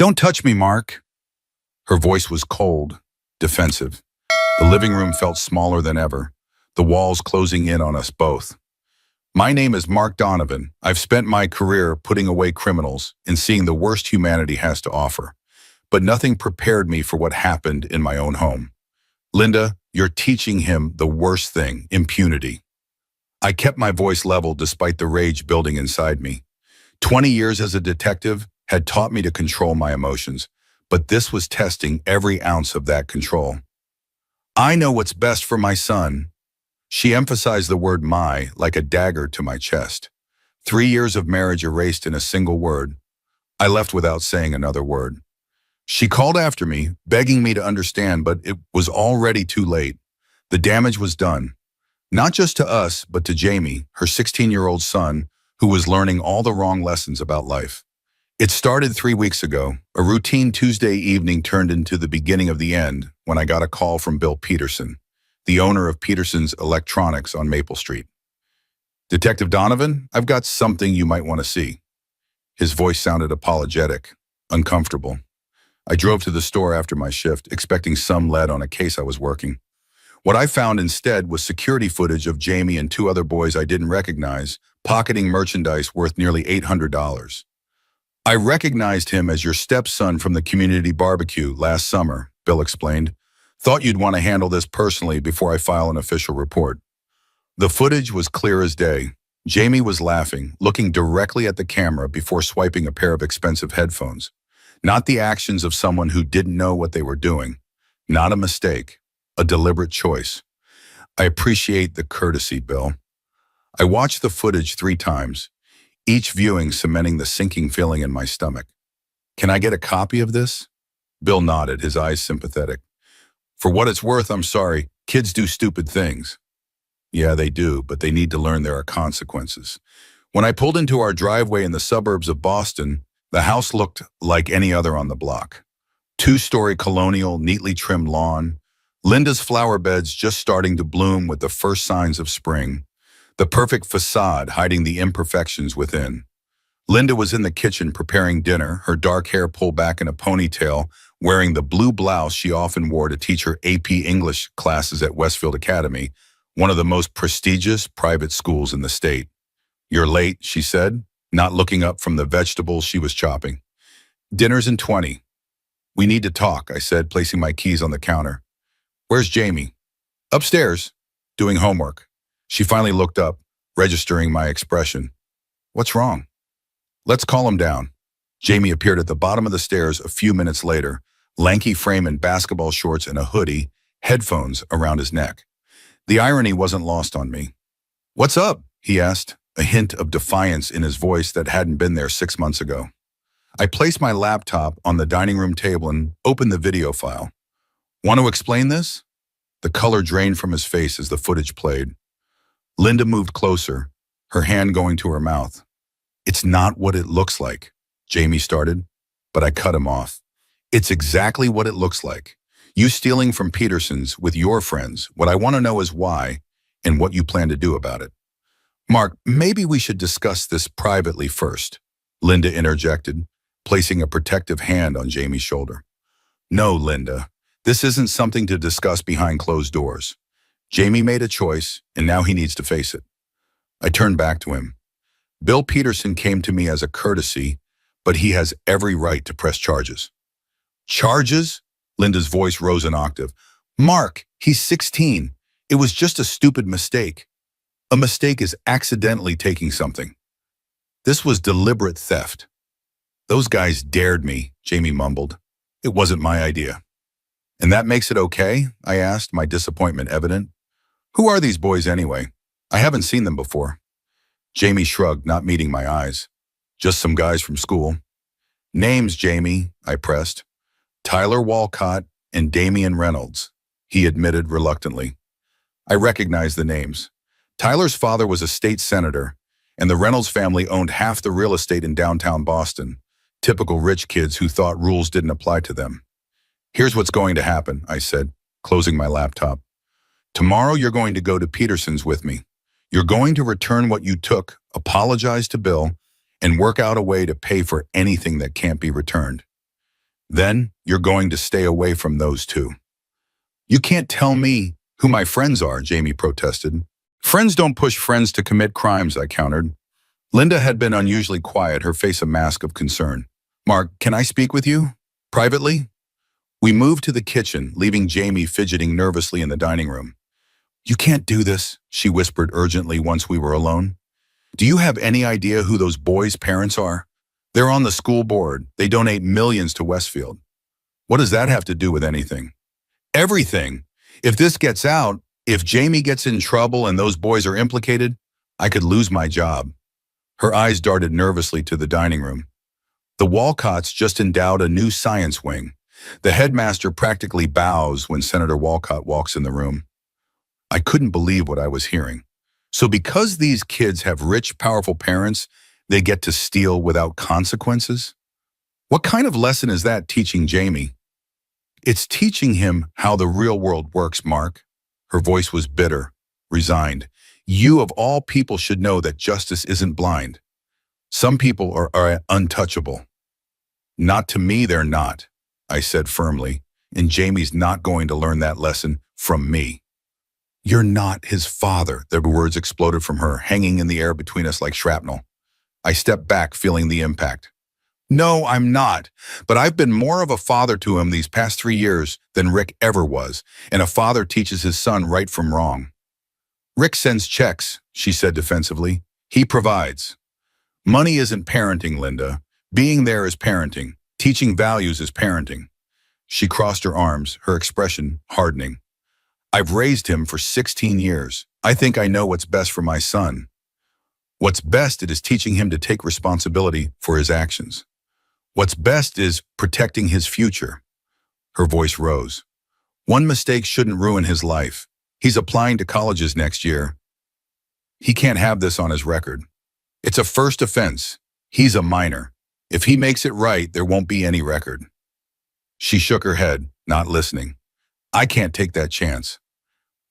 Don't touch me, Mark. Her voice was cold, defensive. The living room felt smaller than ever, the walls closing in on us both. My name is Mark Donovan. I've spent my career putting away criminals and seeing the worst humanity has to offer. But nothing prepared me for what happened in my own home. Linda, you're teaching him the worst thing, impunity. I kept my voice level despite the rage building inside me. 20 years as a detective had taught me to control my emotions, but this was testing every ounce of that control. I know what's best for my son. She emphasized the word my like a dagger to my chest. 3 years of marriage erased in a single word. I left without saying another word. She called after me, begging me to understand, but it was already too late. The damage was done. Not just to us, but to Jamie, her 16-year-old son, who was learning all the wrong lessons about life. It started 3 weeks ago. A routine Tuesday evening turned into the beginning of the end when I got a call from Bill Peterson, the owner of Peterson's Electronics on Maple Street. Detective Donovan, I've got something you might want to see. His voice sounded apologetic, uncomfortable. I drove to the store after my shift, expecting some lead on a case I was working. What I found instead was security footage of Jamie and 2 other boys I didn't recognize, pocketing merchandise worth nearly $800. I recognized him as your stepson from the community barbecue last summer, Bill explained. Thought you'd want to handle this personally before I file an official report. The footage was clear as day. Jamie was laughing, looking directly at the camera before swiping a pair of expensive headphones. Not the actions of someone who didn't know what they were doing. Not a mistake, a deliberate choice. I appreciate the courtesy, Bill. I watched the footage 3 times, each viewing cementing the sinking feeling in my stomach. Can I get a copy of this? Bill nodded, his eyes sympathetic. For what it's worth, I'm sorry, kids do stupid things. Yeah, they do, but they need to learn there are consequences. When I pulled into our driveway in the suburbs of Boston, the house looked like any other on the block. 2-story colonial, neatly trimmed lawn, Linda's flower beds just starting to bloom with the first signs of spring, the perfect facade hiding the imperfections within. Linda was in the kitchen preparing dinner, her dark hair pulled back in a ponytail, wearing the blue blouse she often wore to teach her AP English classes at Westfield Academy, one of the most prestigious private schools in the state. You're late, she said, not looking up from the vegetables she was chopping. Dinner's in 20. We need to talk, I said, placing my keys on the counter. Where's Jamie? Upstairs, doing homework. She finally looked up, registering my expression. What's wrong? Let's call him down. Jamie appeared at the bottom of the stairs a few minutes later, lanky frame in basketball shorts and a hoodie, headphones around his neck. The irony wasn't lost on me. What's up? He asked, a hint of defiance in his voice that hadn't been there 6 months ago. I placed my laptop on the dining room table and opened the video file. Want to explain this? The color drained from his face as the footage played. Linda moved closer, her hand going to her mouth. It's not what it looks like, Jamie started, but I cut him off. It's exactly what it looks like. You stealing from Peterson's with your friends. What I want to know is why and what you plan to do about it. Mark, maybe we should discuss this privately first, Linda interjected, placing a protective hand on Jamie's shoulder. No, Linda, this isn't something to discuss behind closed doors. Jamie made a choice, and now he needs to face it. I turned back to him. Bill Peterson came to me as a courtesy, but he has every right to press charges. Charges? Linda's voice rose an octave. Mark, he's 16. It was just a stupid mistake. A mistake is accidentally taking something. This was deliberate theft. Those guys dared me, Jamie mumbled. It wasn't my idea. And that makes it okay? I asked, my disappointment evident. Who are these boys anyway? I haven't seen them before. Jamie shrugged, not meeting my eyes. Just some guys from school. Names, Jamie, I pressed. Tyler Walcott and Damian Reynolds, he admitted reluctantly. I recognized the names. Tyler's father was a state senator, and the Reynolds family owned half the real estate in downtown Boston, typical rich kids who thought rules didn't apply to them. Here's what's going to happen, I said, closing my laptop. Tomorrow you're going to go to Peterson's with me. You're going to return what you took, apologize to Bill, and work out a way to pay for anything that can't be returned. Then you're going to stay away from those two. You can't tell me who my friends are, Jamie protested. Friends don't push friends to commit crimes, I countered. Linda had been unusually quiet, her face a mask of concern. Mark, can I speak with you? Privately? We moved to the kitchen, leaving Jamie fidgeting nervously in the dining room. You can't do this, she whispered urgently once we were alone. Do you have any idea who those boys' parents are? They're on the school board. They donate millions to Westfield. What does that have to do with anything? Everything. If this gets out, if Jamie gets in trouble and those boys are implicated, I could lose my job. Her eyes darted nervously to the dining room. The Walcotts just endowed a new science wing. The headmaster practically bows when Senator Walcott walks in the room. I couldn't believe what I was hearing. So because these kids have rich, powerful parents, they get to steal without consequences? What kind of lesson is that teaching Jamie? It's teaching him how the real world works, Mark. Her voice was bitter, resigned. You of all people should know that justice isn't blind. Some people are untouchable. Not to me, they're not, I said firmly, and Jamie's not going to learn that lesson from me. You're not his father, the words exploded from her, hanging in the air between us like shrapnel. I stepped back, feeling the impact. No, I'm not, but I've been more of a father to him these past 3 years than Rick ever was, and a father teaches his son right from wrong. Rick sends checks, she said defensively. He provides. Money isn't parenting, Linda. Being there is parenting. Teaching values is parenting. She crossed her arms, her expression hardening. I've raised him for 16 years. I think I know what's best for my son. What's best is teaching him to take responsibility for his actions. What's best is protecting his future. Her voice rose. One mistake shouldn't ruin his life. He's applying to colleges next year. He can't have this on his record. It's a first offense. He's a minor. If he makes it right, there won't be any record. She shook her head, not listening. I can't take that chance.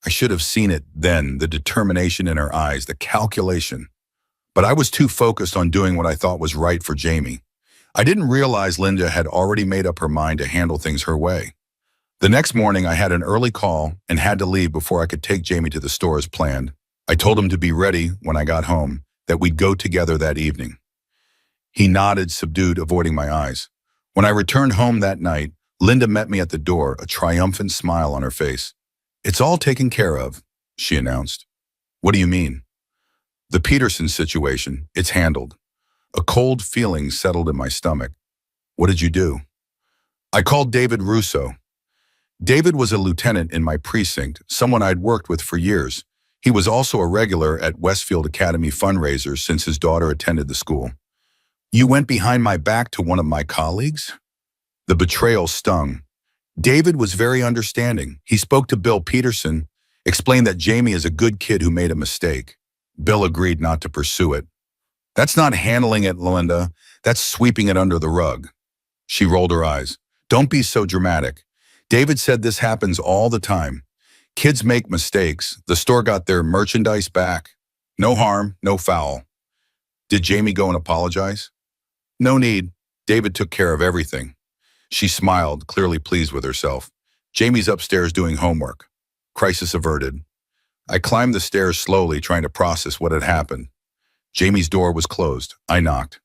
I should have seen it then, the determination in her eyes, the calculation. But I was too focused on doing what I thought was right for Jamie. I didn't realize Linda had already made up her mind to handle things her way. The next morning, I had an early call and had to leave before I could take Jamie to the store as planned. I told him to be ready when I got home, that we'd go together that evening. He nodded, subdued, avoiding my eyes. When I returned home that night, Linda met me at the door, a triumphant smile on her face. It's all taken care of, she announced. What do you mean? The Peterson situation, it's handled. A cold feeling settled in my stomach. What did you do? I called David Russo. David was a lieutenant in my precinct, someone I'd worked with for years. He was also a regular at Westfield Academy fundraisers since his daughter attended the school. You went behind my back to one of my colleagues? The betrayal stung. David was very understanding. He spoke to Bill Peterson, explained that Jamie is a good kid who made a mistake. Bill agreed not to pursue it. That's not handling it, Linda. That's sweeping it under the rug. She rolled her eyes. Don't be so dramatic. David said this happens all the time. Kids make mistakes. The store got their merchandise back. No harm, no foul. Did Jamie go and apologize? No need. David took care of everything. She smiled, clearly pleased with herself. Jamie's upstairs doing homework. Crisis averted. I climbed the stairs slowly, trying to process what had happened. Jamie's door was closed. I knocked.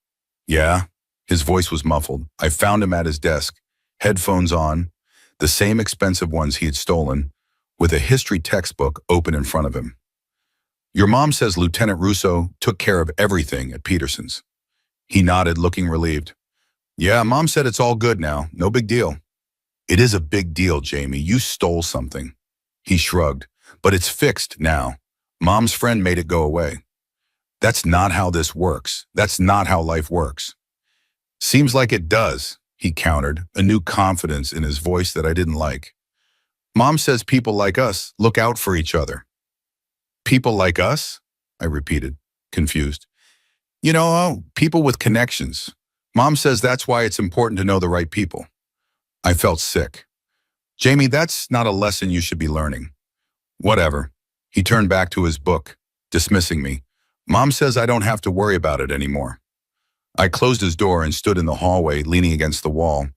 Yeah? His voice was muffled. I found him at his desk, headphones on, the same expensive ones he had stolen, with a history textbook open in front of him. Your mom says Lieutenant Russo took care of everything at Peterson's. He nodded, looking relieved. Yeah, Mom said it's all good now. No big deal. It is a big deal, Jamie. You stole something. He shrugged. But it's fixed now. Mom's friend made it go away. That's not how this works. That's not how life works. Seems like it does, he countered, a new confidence in his voice that I didn't like. Mom says people like us look out for each other. People like us? I repeated, confused. You know, people with connections. Mom says that's why it's important to know the right people. I felt sick. Jamie, that's not a lesson you should be learning. Whatever. He turned back to his book, dismissing me. Mom says I don't have to worry about it anymore. I closed his door and stood in the hallway, leaning against the wall.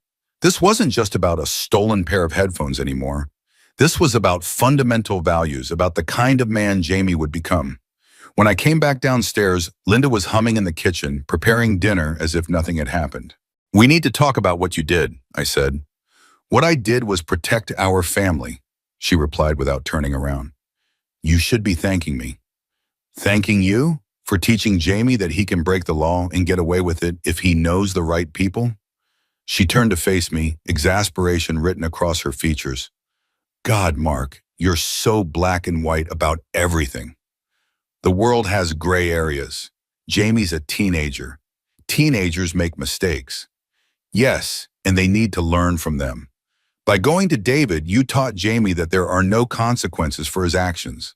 This wasn't just about a stolen pair of headphones anymore. This was about fundamental values, about the kind of man Jamie would become. When I came back downstairs, Linda was humming in the kitchen, preparing dinner as if nothing had happened. "We need to talk about what you did," I said. "What I did was protect our family," she replied without turning around. "You should be thanking me." "Thanking you? For teaching Jamie that he can break the law and get away with it if he knows the right people?" She turned to face me, exasperation written across her features. "God, Mark, you're so black and white about everything. The world has gray areas. Jamie's a teenager. Teenagers make mistakes. Yes, and they need to learn from them. By going to David, you taught Jamie that there are no consequences for his actions.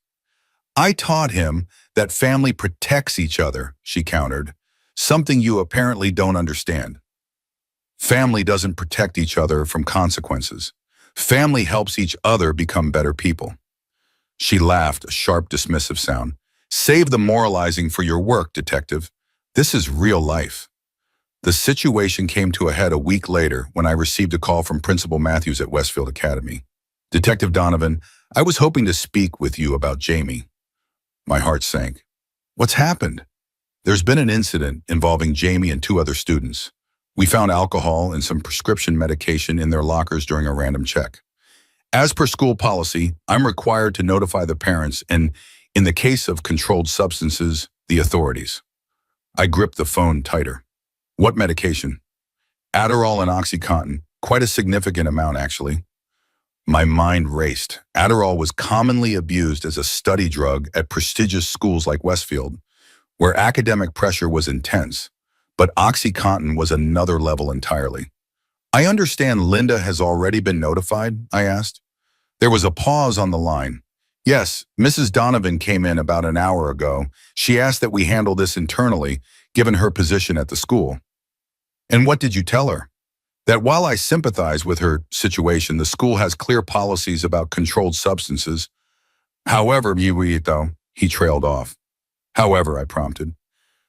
I taught him that family protects each other," she countered, "something you apparently don't understand. Family doesn't protect each other from consequences. Family helps each other become better people." She laughed, a sharp, dismissive sound. "Save the moralizing for your work, detective. This is real life." The situation came to a head a week later when I received a call from Principal Matthews at Westfield Academy. "Detective Donovan, I was hoping to speak with you about Jamie." My heart sank. "What's happened?" "There's been an incident involving Jamie and two other students. We found alcohol and some prescription medication in their lockers during a random check. As per school policy, I'm required to notify the parents and, in the case of controlled substances, the authorities." I gripped the phone tighter. "What medication?" "Adderall and OxyContin, quite a significant amount actually." My mind raced. Adderall was commonly abused as a study drug at prestigious schools like Westfield, where academic pressure was intense, but OxyContin was another level entirely. "I understand Linda has already been notified?" I asked. There was a pause on the line. "Yes, Mrs. Donovan came in about an hour ago. She asked that we handle this internally, given her position at the school." "And what did you tell her?" "That while I sympathize with her situation, the school has clear policies about controlled substances. However, he trailed off. "However," I prompted.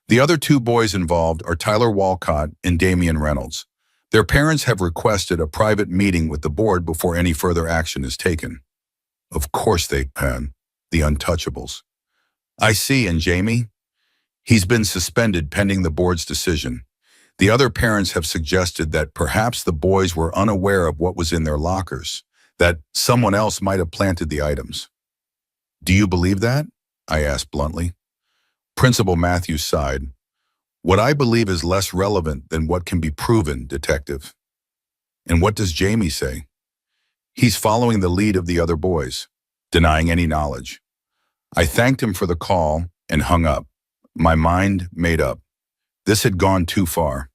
"The other two boys involved are Tyler Walcott and Damian Reynolds. Their parents have requested a private meeting with the board before any further action is taken." Of course they had. The untouchables. "I see, and Jamie?" "He's been suspended pending the board's decision. The other parents have suggested that perhaps the boys were unaware of what was in their lockers, that someone else might have planted the items." "Do you believe that?" I asked bluntly. Principal Matthews sighed. "What I believe is less relevant than what can be proven, detective." "And what does Jamie say?" "He's following the lead of the other boys, denying any knowledge." I thanked him for the call and hung up. My mind made up. This had gone too far.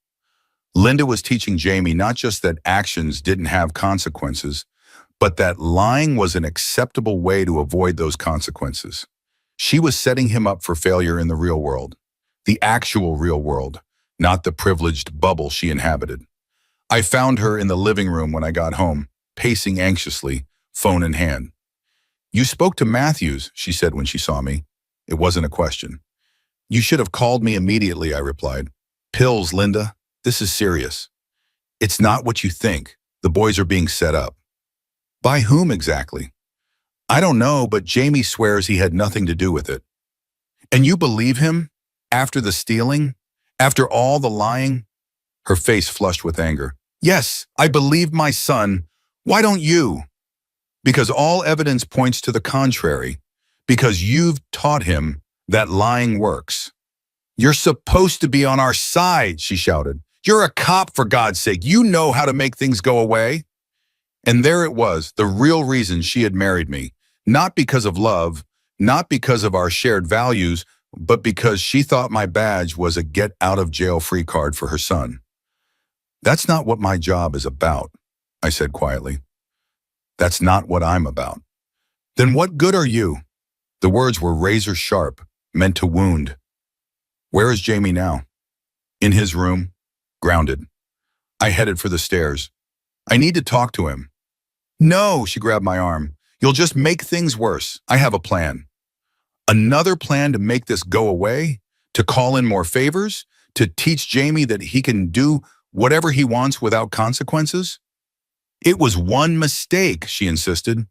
Linda was teaching Jamie not just that actions didn't have consequences, but that lying was an acceptable way to avoid those consequences. She was setting him up for failure in the real world, the actual real world, not the privileged bubble she inhabited. I found her in the living room when I got home, pacing anxiously, phone in hand. "You spoke to Matthews," she said when she saw me. It wasn't a question. "You should have called me immediately," I replied. "Pills, Linda. This is serious." "It's not what you think. The boys are being set up." "By whom exactly?" "I don't know, but Jamie swears he had nothing to do with it." "And you believe him? After the stealing? After all the lying?" Her face flushed with anger. "Yes, I believe my son. Why don't you?" "Because all evidence points to the contrary. Because you've taught him that lying works." "You're supposed to be on our side," she shouted. "You're a cop, for God's sake. You know how to make things go away." And there it was, the real reason she had married me. Not because of love, not because of our shared values, but because she thought my badge was a get-out-of-jail-free card for her son. "That's not what my job is about," I said quietly. "That's not what I'm about." "Then what good are you?" The words were razor sharp, meant to wound. "Where is Jamie now?" "In his room, grounded." I headed for the stairs. "I need to talk to him." "No," she grabbed my arm. "You'll just make things worse. I have a plan." "Another plan to make this go away? To call in more favors? To teach Jamie that he can do whatever he wants without consequences?" It was one mistake, she insisted.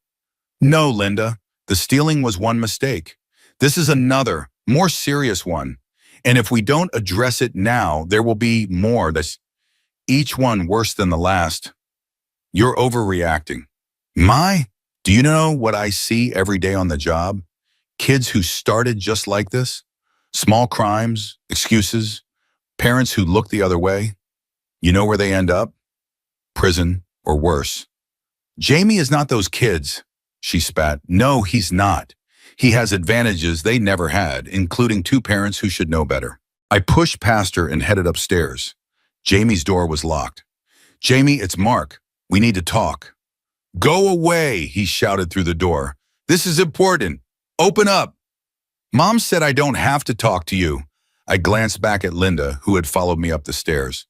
No, Linda, the stealing was one mistake. This is another, more serious one. And if we don't address it now, there will be more that's each one worse than the last. You're overreacting. My, do you know what I see every day on the job? Kids who started just like this? Small crimes, excuses, parents who look the other way. You know where they end up? Prison or worse. Jamie is not those kids, she spat. No, he's not. He has advantages they never had, including two parents who should know better. I pushed past her and headed upstairs. Jamie's door was locked. Jamie, it's Mark. We need to talk. Go away, he shouted through the door. This is important. Open up. Mom said I don't have to talk to you. I glanced back at Linda, who had followed me up the stairs.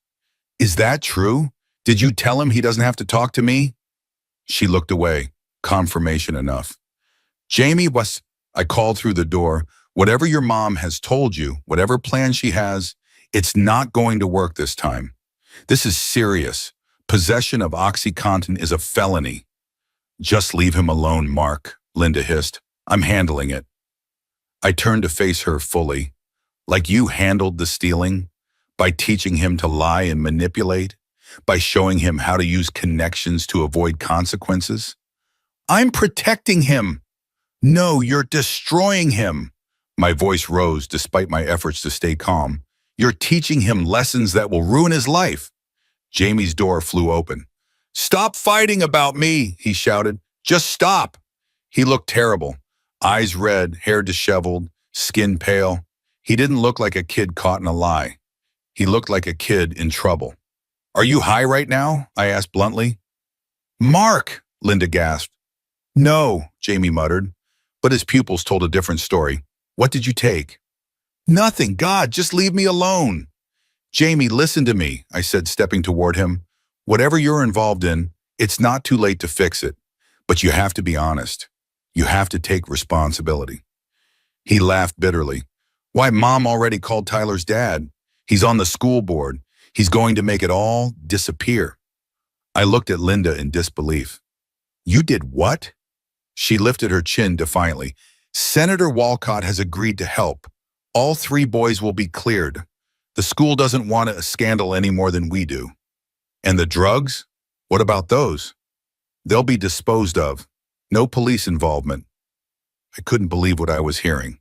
Is that true? Did you tell him he doesn't have to talk to me? She looked away. Confirmation enough. Jamie was, I called through the door. Whatever your mom has told you, whatever plan she has, it's not going to work this time. This is serious. Possession of OxyContin is a felony. Just leave him alone, Mark, Linda hissed. I'm handling it. I turned to face her fully. Like you handled the stealing? By teaching him to lie and manipulate? By showing him how to use connections to avoid consequences? I'm protecting him. No, you're destroying him. My voice rose despite my efforts to stay calm. You're teaching him lessons that will ruin his life. Jamie's door flew open. Stop fighting about me, he shouted. Just stop. He looked terrible. Eyes red, hair disheveled, skin pale. He didn't look like a kid caught in a lie. He looked like a kid in trouble. Are you high right now? I asked bluntly. Mark, Linda gasped. No, Jamie muttered, but his pupils told a different story. What did you take? Nothing. God, just leave me alone. Jamie, listen to me, I said, stepping toward him. Whatever you're involved in, it's not too late to fix it. But you have to be honest. You have to take responsibility. He laughed bitterly. Why, Mom already called Tyler's dad. He's on the school board. He's going to make it all disappear. I looked at Linda in disbelief. You did what? She lifted her chin defiantly. Senator Walcott has agreed to help. All three boys will be cleared. The school doesn't want a scandal any more than we do. And the drugs? What about those? They'll be disposed of. No police involvement. I couldn't believe what I was hearing.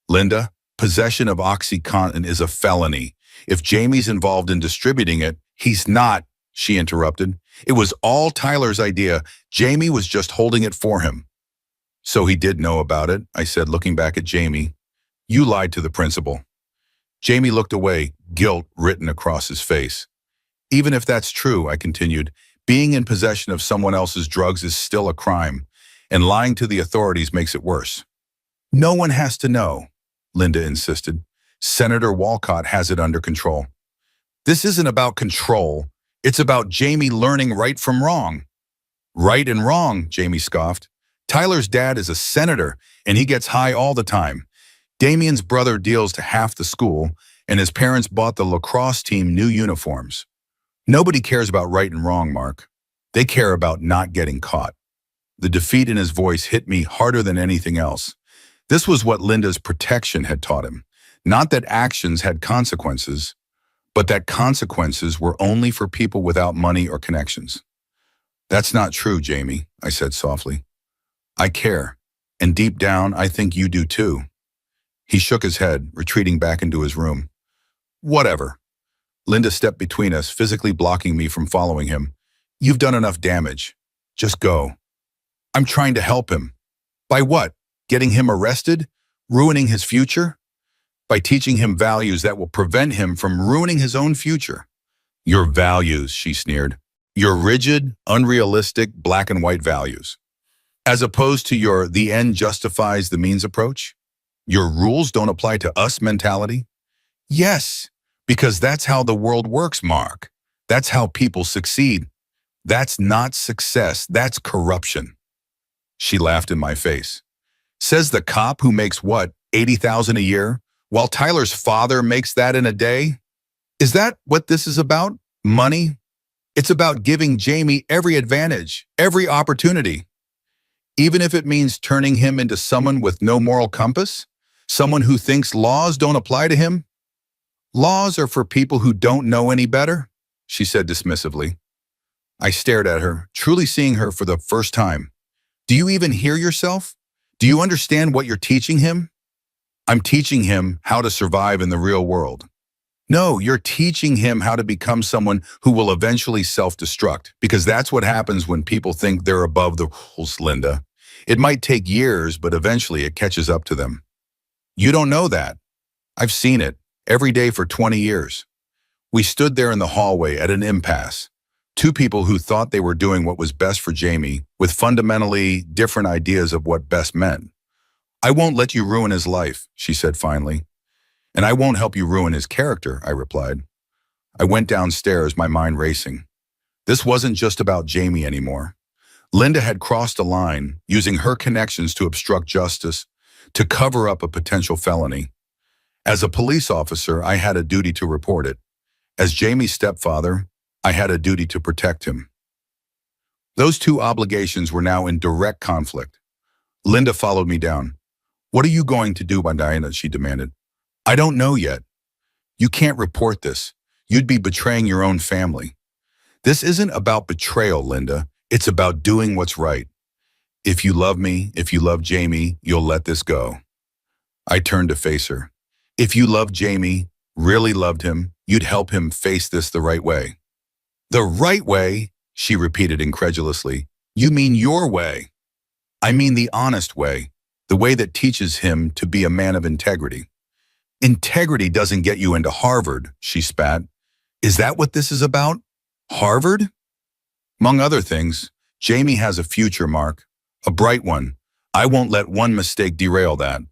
Linda, possession of OxyContin is a felony. If Jamie's involved in distributing it, he's not, she interrupted. It was all Tyler's idea. Jamie was just holding it for him. So he did know about it, I said, looking back at Jamie. You lied to the principal. Jamie looked away, guilt written across his face. Even if that's true, I continued, being in possession of someone else's drugs is still a crime, and lying to the authorities makes it worse. No one has to know, Linda insisted. Senator Walcott has it under control. This isn't about control. It's about Jamie learning right from wrong. Right and wrong, Jamie scoffed. Tyler's dad is a senator, and he gets high all the time. Damien's brother deals to half the school, and his parents bought the lacrosse team new uniforms. Nobody cares about right and wrong, Mark. They care about not getting caught. The defeat in his voice hit me harder than anything else. This was what Linda's protection had taught him. Not that actions had consequences, but that consequences were only for people without money or connections. That's not true, Jamie, I said softly. I care, and deep down, I think you do too. He shook his head, retreating back into his room. Whatever. Linda stepped between us, physically blocking me from following him. You've done enough damage. Just go. I'm trying to help him. By what? Getting him arrested? Ruining his future? By teaching him values that will prevent him from ruining his own future. Your values, she sneered. Your rigid, unrealistic, black and white values. As opposed to your the end justifies the means approach? Your rules don't apply to us mentality? Yes, because that's how the world works, Mark. That's how people succeed. That's not success, that's corruption. She laughed in my face. Says the cop who makes what, $80,000 a year, while Tyler's father makes that in a day? Is that what this is about? Money? It's about giving Jamie every advantage, every opportunity, even if it means turning him into someone with no moral compass, someone who thinks laws don't apply to him. Laws are for people who don't know any better, she said dismissively. I stared at her, truly seeing her for the first time. Do you even hear yourself? Do you understand what you're teaching him? I'm teaching him how to survive in the real world. No, you're teaching him how to become someone who will eventually self-destruct, because that's what happens when people think they're above the rules, Linda. It might take years, but eventually it catches up to them. You don't know that. I've seen it every day for 20 years. We stood there in the hallway at an impasse. Two people who thought they were doing what was best for Jamie with fundamentally different ideas of what best meant. I won't let you ruin his life, she said finally. And I won't help you ruin his character, I replied. I went downstairs, my mind racing. This wasn't just about Jamie anymore. Linda had crossed a line, using her connections to obstruct justice, to cover up a potential felony. As a police officer, I had a duty to report it. As Jamie's stepfather, I had a duty to protect him. Those two obligations were now in direct conflict. Linda followed me down. What are you going to do, Diana? She demanded. I don't know yet. You can't report this. You'd be betraying your own family. This isn't about betrayal, Linda. It's about doing what's right. If you love me, if you love Jamie, you'll let this go. I turned to face her. If you loved Jamie, really loved him, you'd help him face this the right way. The right way, she repeated incredulously. You mean your way. I mean the honest way, the way that teaches him to be a man of integrity. Integrity doesn't get you into Harvard, she spat. Is that what this is about? Harvard? Among other things, Jamie has a future, Mark. A bright one. I won't let one mistake derail that.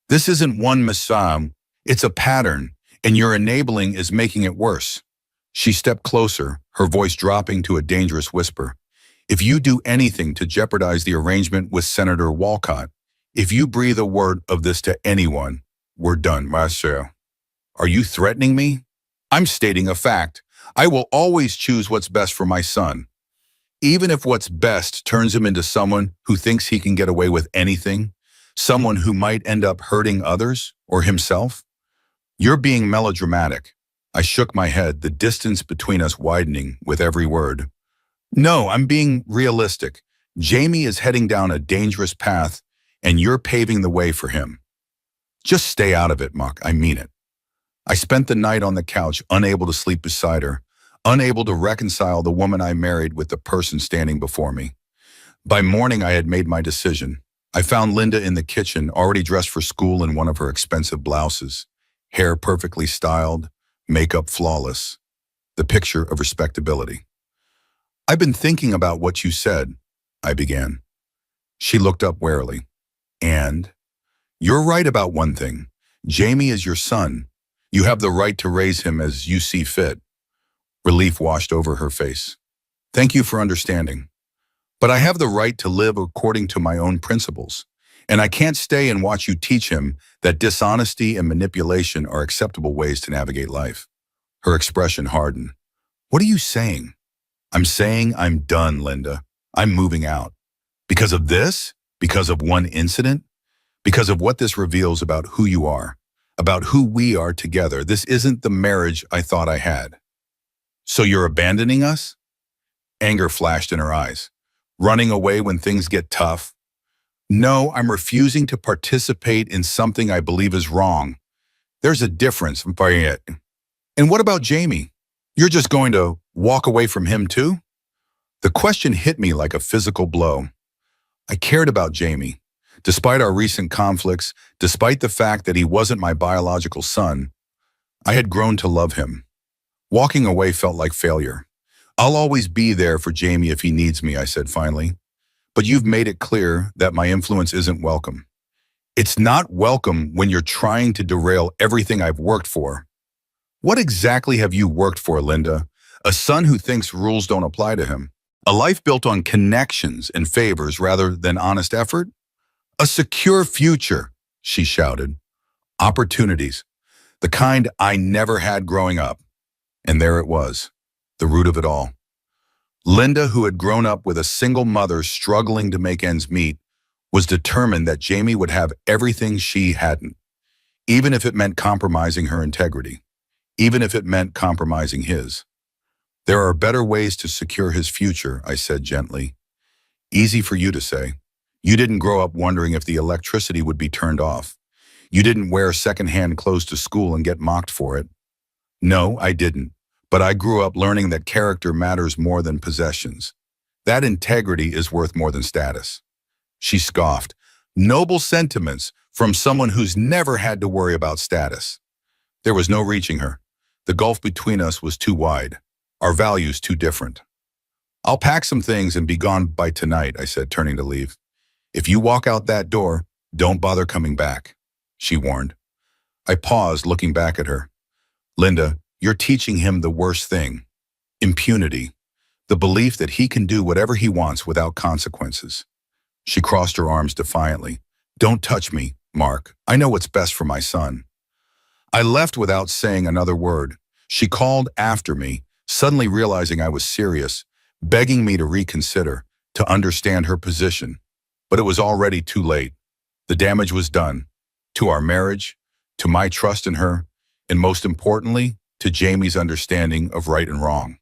This isn't one mistake, it's a pattern, and your enabling is making it worse. She stepped closer, her voice dropping to a dangerous whisper. If you do anything to jeopardize the arrangement with Senator Walcott, if you breathe a word of this to anyone, we're done, Marcel. Are you threatening me? I'm stating a fact. I will always choose what's best for my son. Even if what's best turns him into someone who thinks he can get away with anything, someone who might end up hurting others or himself. You're being melodramatic. I shook my head, the distance between us widening with every word. No, I'm being realistic. Jamie is heading down a dangerous path, and you're paving the way for him. Just stay out of it, Mark. I mean it. I spent the night on the couch, unable to sleep beside her, unable to reconcile the woman I married with the person standing before me. By morning, I had made my decision. I found Linda in the kitchen, already dressed for school in one of her expensive blouses, hair perfectly styled, makeup flawless, the picture of respectability. I've been thinking about what you said, I began. She looked up warily. And? You're right about one thing. Jamie is your son. You have the right to raise him as you see fit. Relief washed over her face. Thank you for understanding. But I have the right to live according to my own principles. And I can't stay and watch you teach him that dishonesty and manipulation are acceptable ways to navigate life. Her expression hardened. What are you saying? I'm saying I'm done, Linda. I'm moving out. Because of this? Because of one incident? Because of what this reveals about who you are, about who we are together. This isn't the marriage I thought I had. So you're abandoning us? Anger flashed in her eyes. Running away when things get tough? No, I'm refusing to participate in something I believe is wrong. There's a difference. And what about Jamie? You're just going to walk away from him too? The question hit me like a physical blow. I cared about Jamie. Despite our recent conflicts, despite the fact that he wasn't my biological son, I had grown to love him. Walking away felt like failure. I'll always be there for Jamie if he needs me, I said finally. But you've made it clear that my influence isn't welcome. It's not welcome when you're trying to derail everything I've worked for. What exactly have you worked for, Linda? A son who thinks rules don't apply to him? A life built on connections and favors rather than honest effort? A secure future, she shouted. Opportunities, the kind I never had growing up. And there it was, the root of it all. Linda, who had grown up with a single mother struggling to make ends meet, was determined that Jamie would have everything she hadn't, even if it meant compromising her integrity, even if it meant compromising his. There are better ways to secure his future, I said gently. Easy for you to say. You didn't grow up wondering if the electricity would be turned off. You didn't wear secondhand clothes to school and get mocked for it. No, I didn't. But I grew up learning that character matters more than possessions. That integrity is worth more than status. She scoffed. Noble sentiments from someone who's never had to worry about status. There was no reaching her. The gulf between us was too wide. Our values too different. I'll pack some things and be gone by tonight, I said, turning to leave. If you walk out that door, don't bother coming back, she warned. I paused, looking back at her. Linda, you're teaching him the worst thing. Impunity. The belief that he can do whatever he wants without consequences. She crossed her arms defiantly. Don't touch me, Mark. I know what's best for my son. I left without saying another word. She called after me, suddenly realizing I was serious, begging me to reconsider, to understand her position. But it was already too late. The damage was done. To our marriage, to my trust in her, and most importantly, to Jamie's understanding of right and wrong.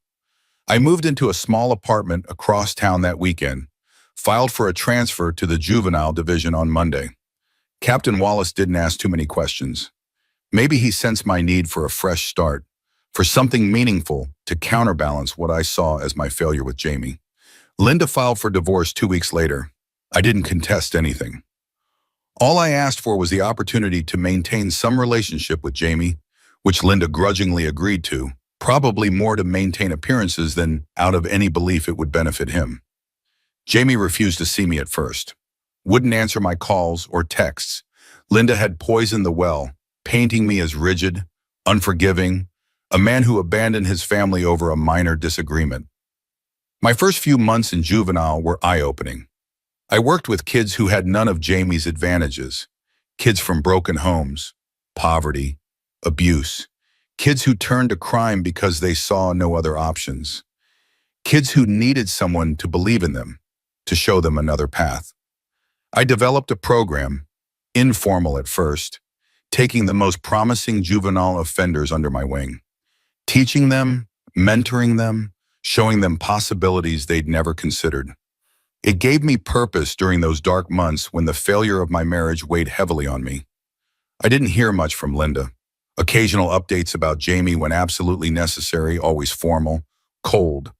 I moved into a small apartment across town that weekend, filed for a transfer to the juvenile division on Monday. Captain Wallace didn't ask too many questions. Maybe he sensed my need for a fresh start, for something meaningful to counterbalance what I saw as my failure with Jamie. Linda filed for divorce 2 weeks later. I didn't contest anything. All I asked for was the opportunity to maintain some relationship with Jamie, which Linda grudgingly agreed to, probably more to maintain appearances than out of any belief it would benefit him. Jamie refused to see me at first, wouldn't answer my calls or texts. Linda had poisoned the well, painting me as rigid, unforgiving, a man who abandoned his family over a minor disagreement. My first few months in juvenile were eye-opening. I worked with kids who had none of Jamie's advantages, kids from broken homes, poverty, abuse, kids who turned to crime because they saw no other options, kids who needed someone to believe in them, to show them another path. I developed a program, informal at first, taking the most promising juvenile offenders under my wing, teaching them, mentoring them, showing them possibilities they'd never considered. It gave me purpose during those dark months when the failure of my marriage weighed heavily on me. I didn't hear much from Linda. Occasional updates about Jamie when absolutely necessary, always formal, cold.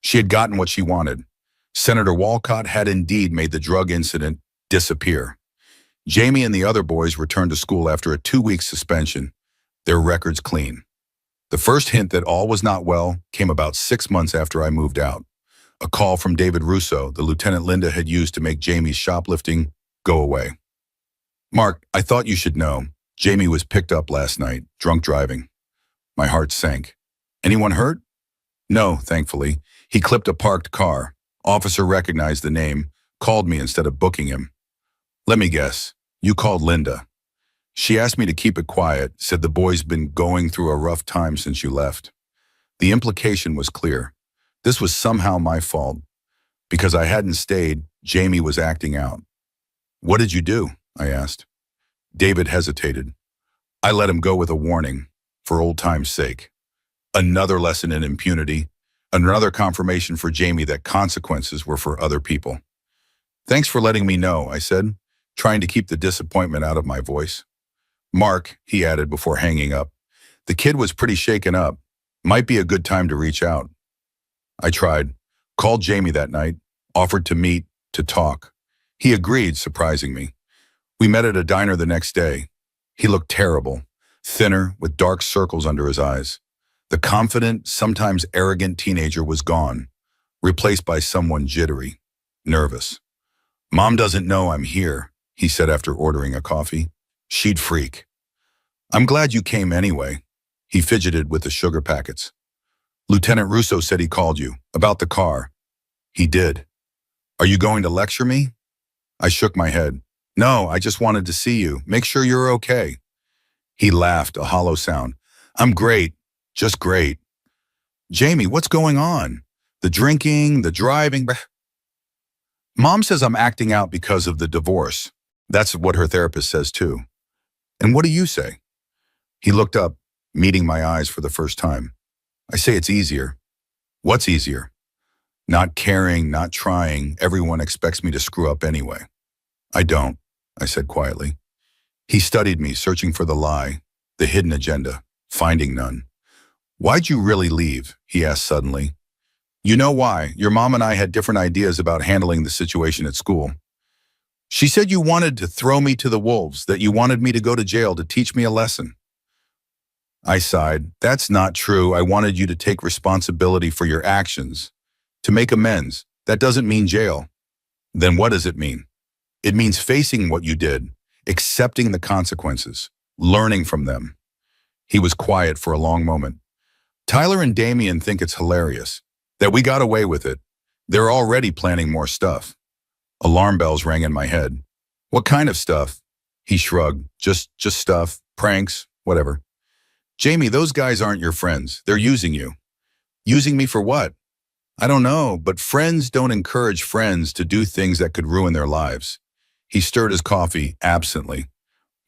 She had gotten what she wanted. Senator Walcott had indeed made the drug incident disappear. Jamie and the other boys returned to school after a 2-week suspension, their records clean. The first hint that all was not well came about 6 months after I moved out. A call from David Russo, the lieutenant Linda had used to make Jamie's shoplifting go away. Mark, I thought you should know. Jamie was picked up last night, drunk driving. My heart sank. Anyone hurt? No, thankfully. He clipped a parked car. Officer recognized the name, called me instead of booking him. Let me guess, you called Linda. She asked me to keep it quiet, said the boy's been going through a rough time since you left. The implication was clear. This was somehow my fault. Because I hadn't stayed, Jamie was acting out. What did you do? I asked. David hesitated. I let him go with a warning, for old time's sake. Another lesson in impunity, another confirmation for Jamie that consequences were for other people. Thanks for letting me know, I said, trying to keep the disappointment out of my voice. Mark, he added before hanging up, the kid was pretty shaken up. Might be a good time to reach out. I tried, called Jamie that night, offered to meet, to talk. He agreed, surprising me. We met at a diner the next day. He looked terrible, thinner, with dark circles under his eyes. The confident, sometimes arrogant teenager was gone, replaced by someone jittery, nervous. Mom doesn't know I'm here, he said after ordering a coffee. She'd freak. I'm glad you came anyway. He fidgeted with the sugar packets. Lieutenant Russo said he called you, about the car. He did. Are you going to lecture me? I shook my head. No, I just wanted to see you, make sure you're okay. He laughed, a hollow sound. I'm great, just great. Jamie, what's going on? The drinking, the driving. Mom says I'm acting out because of the divorce. That's what her therapist says too. And what do you say? He looked up, meeting my eyes for the first time. I say it's easier. What's easier? Not caring, not trying. Everyone expects me to screw up anyway. I don't, I said quietly. He studied me, searching for the lie, the hidden agenda, finding none. Why'd you really leave? He asked suddenly. You know why. Your mom and I had different ideas about handling the situation at school. She said you wanted to throw me to the wolves, that you wanted me to go to jail to teach me a lesson. I sighed. That's not true. I wanted you to take responsibility for your actions, to make amends. That doesn't mean jail. Then what does it mean? It means facing what you did, accepting the consequences, learning from them. He was quiet for a long moment. Tyler and Damien think it's hilarious, that we got away with it. They're already planning more stuff. Alarm bells rang in my head. What kind of stuff? He shrugged. Just stuff, pranks, whatever. Jamie, those guys aren't your friends. They're using you. Using me for what? I don't know, but friends don't encourage friends to do things that could ruin their lives. He stirred his coffee absently.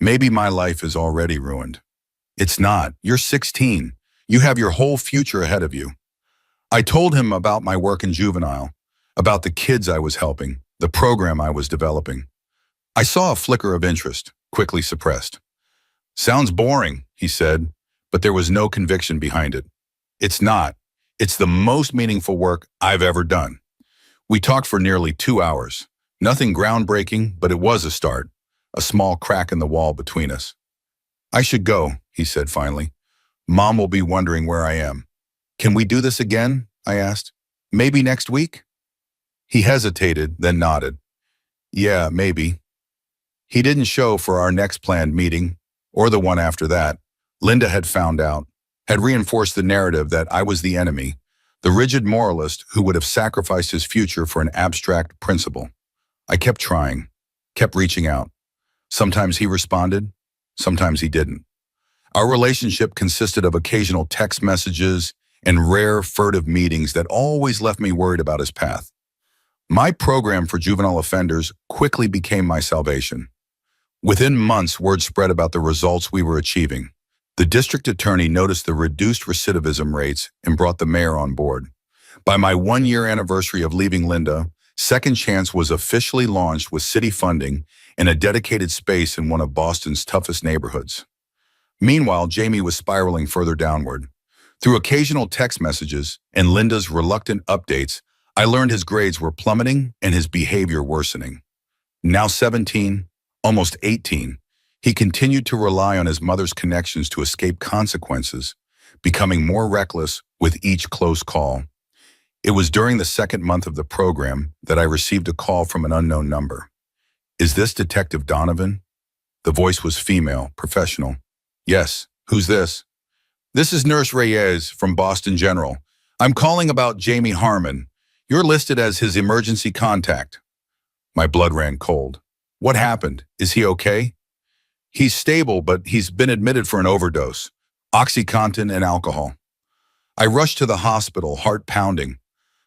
Maybe my life is already ruined. It's not. You're 16. You have your whole future ahead of you. I told him about my work in juvenile, about the kids I was helping, the program I was developing. I saw a flicker of interest, quickly suppressed. Sounds boring, he said, but there was no conviction behind it. It's not. It's the most meaningful work I've ever done. We talked for nearly 2 hours. Nothing groundbreaking, but it was a start, a small crack in the wall between us. I should go, he said finally. Mom will be wondering where I am. Can we do this again? I asked. Maybe next week? He hesitated, then nodded. Yeah, maybe. He didn't show for our next planned meeting, or the one after that. Linda had found out, had reinforced the narrative that I was the enemy, the rigid moralist who would have sacrificed his future for an abstract principle. I kept trying, kept reaching out. Sometimes he responded, sometimes he didn't. Our relationship consisted of occasional text messages and rare, furtive meetings that always left me worried about his path. My program for juvenile offenders quickly became my salvation. Within months, word spread about the results we were achieving. The district attorney noticed the reduced recidivism rates and brought the mayor on board. By my 1-year anniversary of leaving Linda, Second Chance was officially launched with city funding and a dedicated space in one of Boston's toughest neighborhoods. Meanwhile, Jamie was spiraling further downward. Through occasional text messages and Linda's reluctant updates, I learned his grades were plummeting and his behavior worsening. Now 17, almost 18, he continued to rely on his mother's connections to escape consequences, becoming more reckless with each close call. It was during the second month of the program that I received a call from an unknown number. Is this Detective Donovan? The voice was female, professional. Yes, who's this? This is Nurse Reyes from Boston General. I'm calling about Jamie Harmon. You're listed as his emergency contact. My blood ran cold. What happened? Is he okay? He's stable, but he's been admitted for an overdose, OxyContin and alcohol. I rushed to the hospital, heart pounding.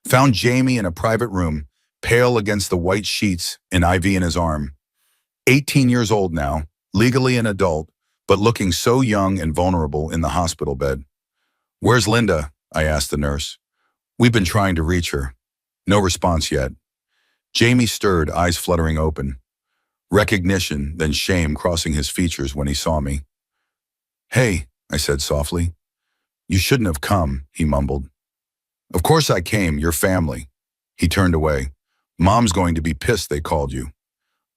Found Jamie in a private room, pale against the white sheets, an IV in his arm. 18 years old now, legally an adult, but looking so young and vulnerable in the hospital bed. Where's Linda? I asked the nurse. We've been trying to reach her. No response yet. Jamie stirred, eyes fluttering open. Recognition, then shame crossing his features when he saw me. Hey, I said softly. You shouldn't have come, he mumbled. Of course I came, your family. He turned away. Mom's going to be pissed they called you.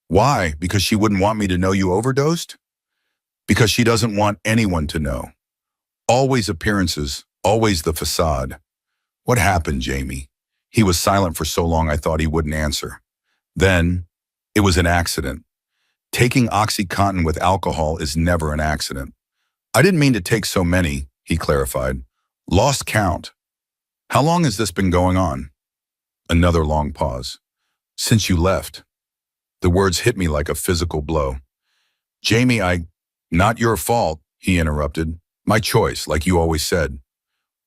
Why? Because she wouldn't want me to know you overdosed? Because she doesn't want anyone to know. Always appearances, always the facade. What happened, Jamie? He was silent for so long I thought he wouldn't answer. Then, it was an accident. Taking OxyContin with alcohol is never an accident. I didn't mean to take so many, he clarified. Lost count. How long has this been going on? Another long pause. Since you left. The words hit me like a physical blow. Jamie, not your fault, he interrupted. My choice, like you always said.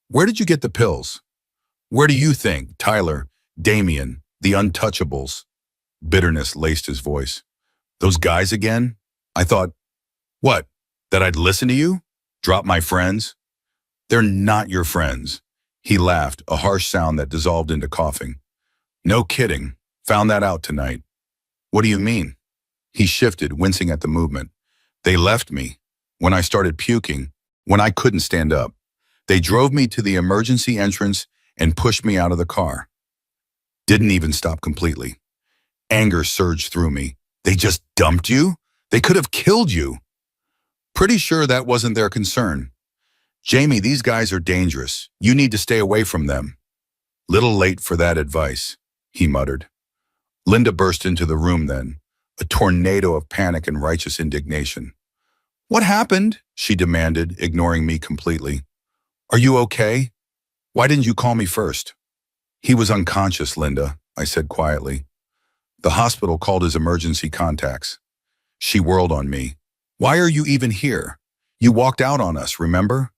Where did you get the pills? Where do you think? Tyler, Damien, the untouchables. Bitterness laced his voice. Those guys again? I thought, what? That I'd listen to you? Drop my friends? They're not your friends. He laughed, a harsh sound that dissolved into coughing. No kidding. Found that out tonight. What do you mean? He shifted, wincing at the movement. They left me. When I started puking, when I couldn't stand up. They drove me to the emergency entrance and pushed me out of the car. Didn't even stop completely. Anger surged through me. They just dumped you? They could have killed you. Pretty sure that wasn't their concern. Jamie, these guys are dangerous. You need to stay away from them. Little late for that advice, he muttered. Linda burst into the room then, a tornado of panic and righteous indignation. What happened? She demanded, ignoring me completely. Are you okay? Why didn't you call me first? He was unconscious, Linda, I said quietly. The hospital called his emergency contacts. She whirled on me. Why are you even here? You walked out on us, remember?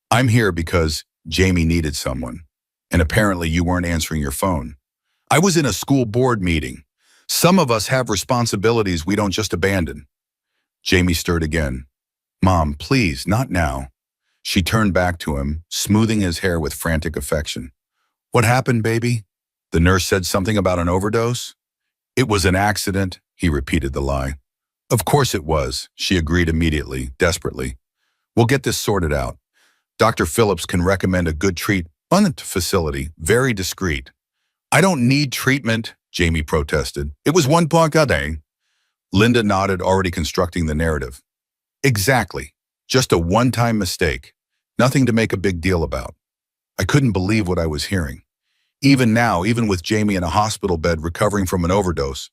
I'm here because Jamie needed someone, and apparently you weren't answering your phone. I was in a school board meeting. Some of us have responsibilities we don't just abandon. Jamie stirred again. Mom, please, not now. She turned back to him, smoothing his hair with frantic affection. What happened, baby? The nurse said something about an overdose? It was an accident, he repeated the lie. Of course it was, she agreed immediately, desperately. We'll get this sorted out. Dr. Phillips can recommend a good treatment facility, very discreet. I don't need treatment, Jamie protested. It was one point a day. Linda nodded, already constructing the narrative. Exactly. Just a one-time mistake. Nothing to make a big deal about. I couldn't believe what I was hearing. Even now, even with Jamie in a hospital bed recovering from an overdose,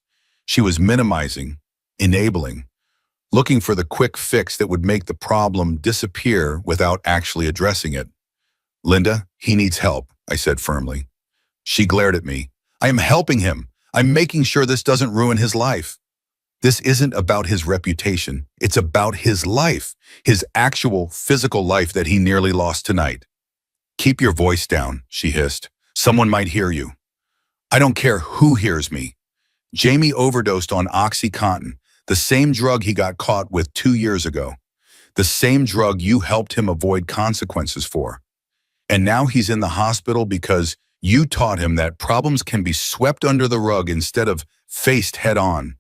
she was minimizing, enabling, looking for the quick fix that would make the problem disappear without actually addressing it. Linda, he needs help, I said firmly. She glared at me. I am helping him. I'm making sure this doesn't ruin his life. This isn't about his reputation. It's about his life, his actual physical life that he nearly lost tonight. Keep your voice down, she hissed. Someone might hear you. I don't care who hears me. Jamie overdosed on OxyContin, the same drug he got caught with 2 years ago. The same drug you helped him avoid consequences for. And now he's in the hospital because you taught him that problems can be swept under the rug instead of faced head on.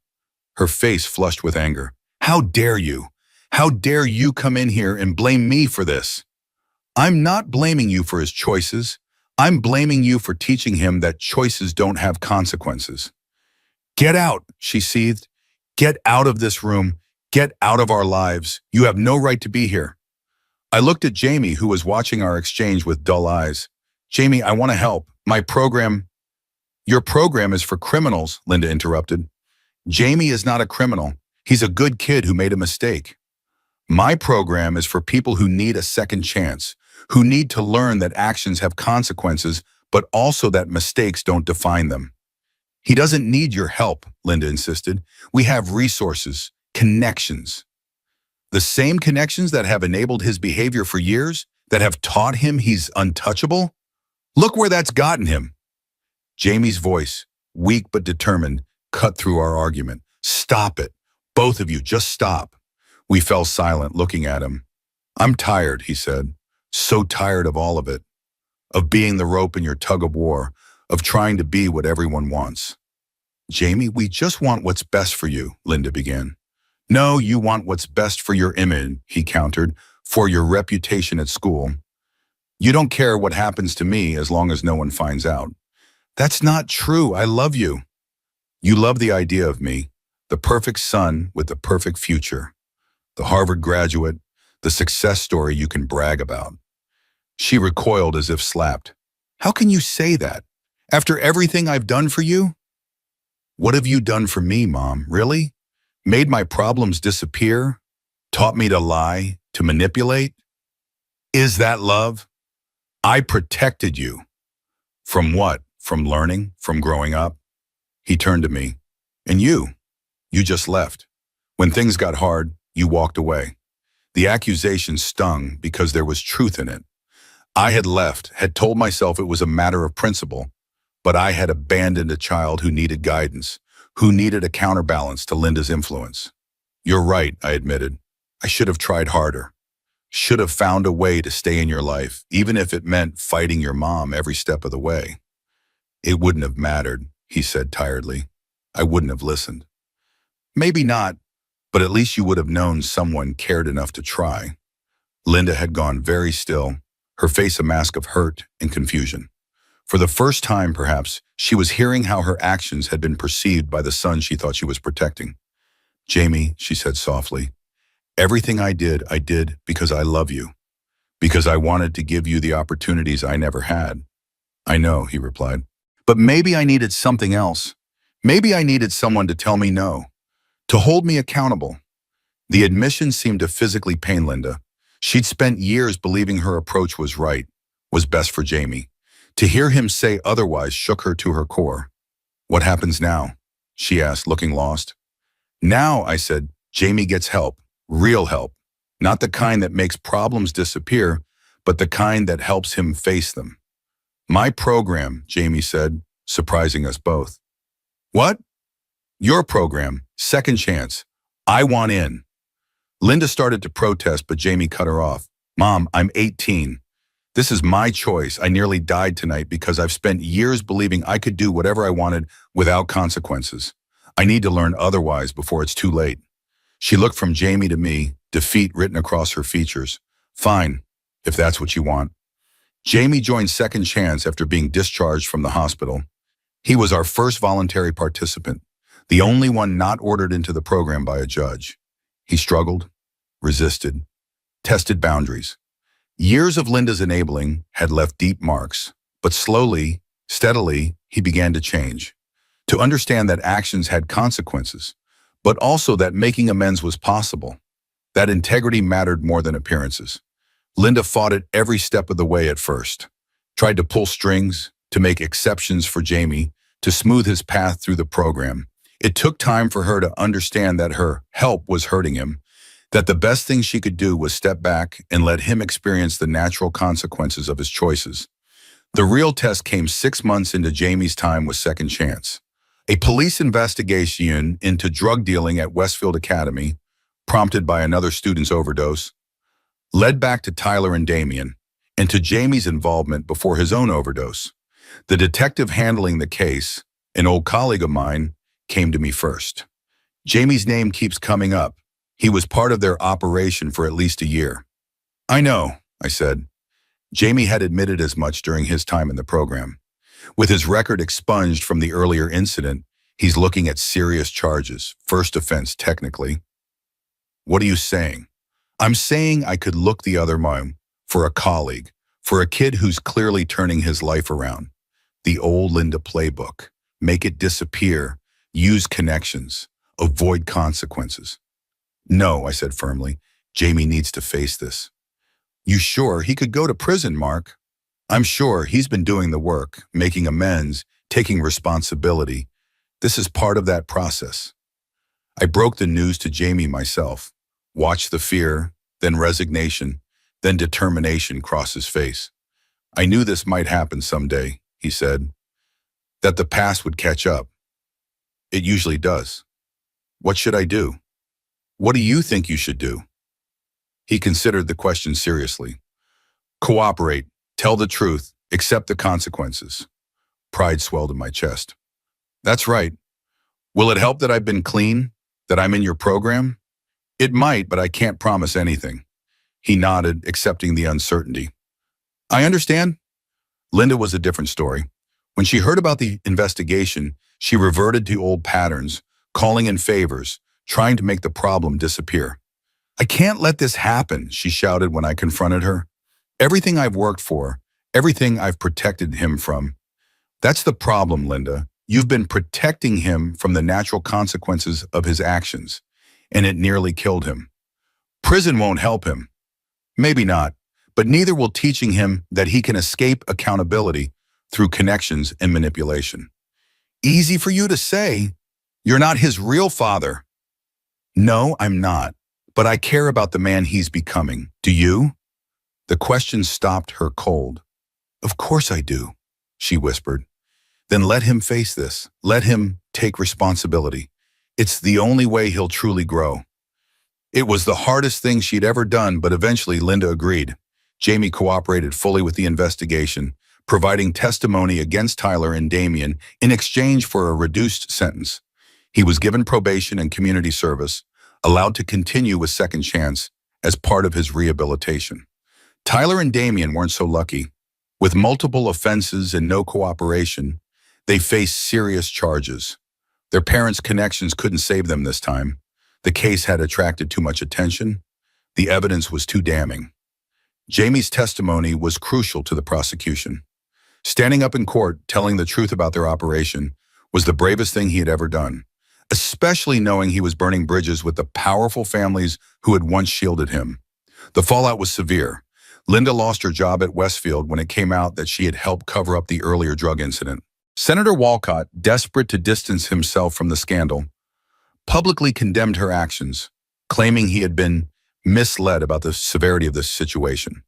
Her face flushed with anger. How dare you? How dare you come in here and blame me for this? I'm not blaming you for his choices. I'm blaming you for teaching him that choices don't have consequences. Get out, she seethed. Get out of this room. Get out of our lives. You have no right to be here. I looked at Jamie, who was watching our exchange with dull eyes. Jamie, I want to help. Your program is for criminals, Linda interrupted. Jamie is not a criminal. He's a good kid who made a mistake. My program is for people who need a second chance, who need to learn that actions have consequences, but also that mistakes don't define them. He doesn't need your help, Linda insisted. We have resources, connections. The same connections that have enabled his behavior for years, that have taught him he's untouchable? Look where that's gotten him. Jamie's voice, weak but determined, cut through our argument. Stop it. Both of you, just stop. We fell silent, looking at him. I'm tired, he said. So tired of all of it. Of being the rope in your tug of war. Of trying to be what everyone wants. Jamie, we just want what's best for you, Linda began. No, you want what's best for your image, he countered, for your reputation at school. You don't care what happens to me as long as no one finds out. That's not true. I love you. You love the idea of me, the perfect son with the perfect future, the Harvard graduate, the success story you can brag about. She recoiled as if slapped. How can you say that? After everything I've done for you? What have you done for me, Mom? Really? Made my problems disappear? Taught me to lie, to manipulate? Is that love? I protected you. From what? From learning? From growing up? He turned to me. And you just left. When things got hard, you walked away. The accusation stung because there was truth in it. I had left, had told myself it was a matter of principle, but I had abandoned a child who needed guidance, who needed a counterbalance to Linda's influence. You're right, I admitted. I should have tried harder. Should have found a way to stay in your life, even if it meant fighting your mom every step of the way. It wouldn't have mattered, he said tiredly. I wouldn't have listened. Maybe not, but at least you would have known someone cared enough to try. Linda had gone very still, her face a mask of hurt and confusion. For the first time, perhaps, she was hearing how her actions had been perceived by the son she thought she was protecting. Jamie, she said softly, everything I did because I love you, because I wanted to give you the opportunities I never had. I know, he replied. But maybe I needed something else. Maybe I needed someone to tell me no, to hold me accountable. The admission seemed to physically pain Linda. She'd spent years believing her approach was right, was best for Jamie. To hear him say otherwise shook her to her core. What happens now? She asked, looking lost. Now, I said, Jamie gets help, real help. Not the kind that makes problems disappear, but the kind that helps him face them. My program, Jamie said, surprising us both. What? Your program, Second Chance. I want in. Linda started to protest, but Jamie cut her off. Mom, I'm 18. This is my choice. I nearly died tonight because I've spent years believing I could do whatever I wanted without consequences. I need to learn otherwise before it's too late. She looked from Jamie to me, defeat written across her features. Fine, if that's what you want. Jamie joined Second Chance after being discharged from the hospital. He was our first voluntary participant, the only one not ordered into the program by a judge. He struggled, resisted, tested boundaries. Years of Linda's enabling had left deep marks, but slowly, steadily, he began to change. To understand that actions had consequences, but also that making amends was possible. That integrity mattered more than appearances. Linda fought it every step of the way at first, tried to pull strings, to make exceptions for Jamie, to smooth his path through the program. It took time for her to understand that her help was hurting him, that the best thing she could do was step back and let him experience the natural consequences of his choices. The real test came 6 months into Jamie's time with Second Chance. A police investigation into drug dealing at Westfield Academy, prompted by another student's overdose, led back to Tyler and Damien, and to Jamie's involvement before his own overdose. The detective handling the case, an old colleague of mine, came to me first. Jamie's name keeps coming up. He was part of their operation for at least a year. I know, I said. Jamie had admitted as much during his time in the program. With his record expunged from the earlier incident, he's looking at serious charges, first offense technically. What are you saying? I'm saying I could look the other way for a colleague, for a kid who's clearly turning his life around. The old Linda playbook. Make it disappear. Use connections. Avoid consequences. No, I said firmly. Jamie needs to face this. You sure he could go to prison, Mark? I'm sure he's been doing the work, making amends, taking responsibility. This is part of that process. I broke the news to Jamie myself, watched the fear, then resignation, then determination cross his face. I knew this might happen someday, he said, that the past would catch up. It usually does. What should I do? What do you think you should do? He considered the question seriously. Cooperate, tell the truth, accept the consequences. Pride swelled in my chest. That's right. Will it help that I've been clean, that I'm in your program? It might, but I can't promise anything. He nodded, accepting the uncertainty. I understand. Linda was a different story. When she heard about the investigation, she reverted to old patterns, calling in favors, trying to make the problem disappear. I can't let this happen, she shouted when I confronted her. Everything I've worked for, everything I've protected him from. That's the problem, Linda. You've been protecting him from the natural consequences of his actions, and it nearly killed him. Prison won't help him. Maybe not, but neither will teaching him that he can escape accountability through connections and manipulation. Easy for you to say. You're not his real father. No, I'm not, but I care about the man he's becoming. Do you? The question stopped her cold. "Of course I do," she whispered. "Then let him face this. Let him take responsibility. It's the only way he'll truly grow." It was the hardest thing she'd ever done, but eventually Linda agreed. Jamie cooperated fully with the investigation, providing testimony against Tyler and Damien in exchange for a reduced sentence. He was given probation and community service, allowed to continue with Second Chance as part of his rehabilitation. Tyler and Damien weren't so lucky. With multiple offenses and no cooperation, they faced serious charges. Their parents' connections couldn't save them this time. The case had attracted too much attention. The evidence was too damning. Jamie's testimony was crucial to the prosecution. Standing up in court, telling the truth about their operation, was the bravest thing he had ever done, especially knowing he was burning bridges with the powerful families who had once shielded him. The fallout was severe. Linda lost her job at Westfield when it came out that she had helped cover up the earlier drug incident. Senator Walcott, desperate to distance himself from the scandal, publicly condemned her actions, claiming he had been misled about the severity of this situation.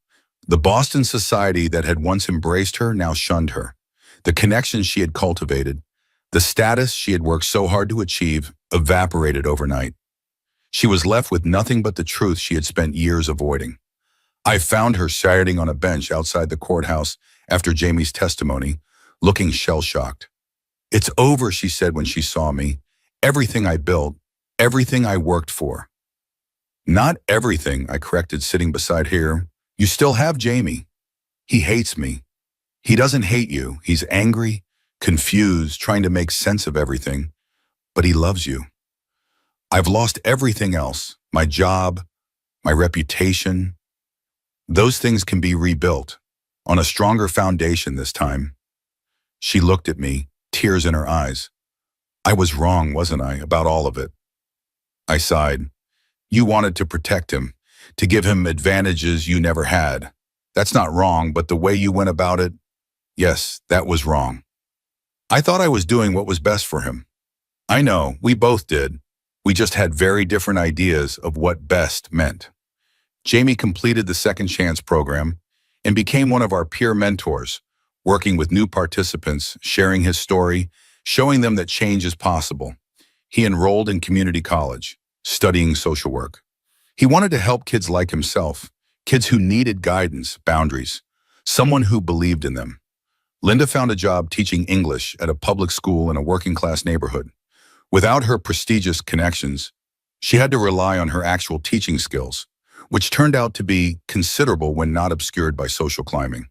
The Boston society that had once embraced her now shunned her. The connections she had cultivated, the status she had worked so hard to achieve, evaporated overnight. She was left with nothing but the truth she had spent years avoiding. I found her sitting on a bench outside the courthouse after Jamie's testimony, looking shell-shocked. "It's over," she said when she saw me. "Everything I built, everything I worked for." "Not everything," I corrected, sitting beside her. "You still have Jamie. He hates me. He doesn't hate you. He's angry, confused, trying to make sense of everything. But he loves you. I've lost everything else, my job, my reputation. Those things can be rebuilt on a stronger foundation this time." She looked at me, tears in her eyes. "I was wrong, wasn't I, about all of it?" I sighed. "You wanted to protect him, to give him advantages you never had. That's not wrong, but the way you went about it, yes, that was wrong. I thought I was doing what was best for him." "I know, we both did. We just had very different ideas of what best meant." Jamie completed the Second Chance program and became one of our peer mentors, working with new participants, sharing his story, showing them that change is possible. He enrolled in community college, studying social work. He wanted to help kids like himself, kids who needed guidance, boundaries, someone who believed in them. Linda found a job teaching English at a public school in a working-class neighborhood. Without her prestigious connections, she had to rely on her actual teaching skills, which turned out to be considerable when not obscured by social climbing.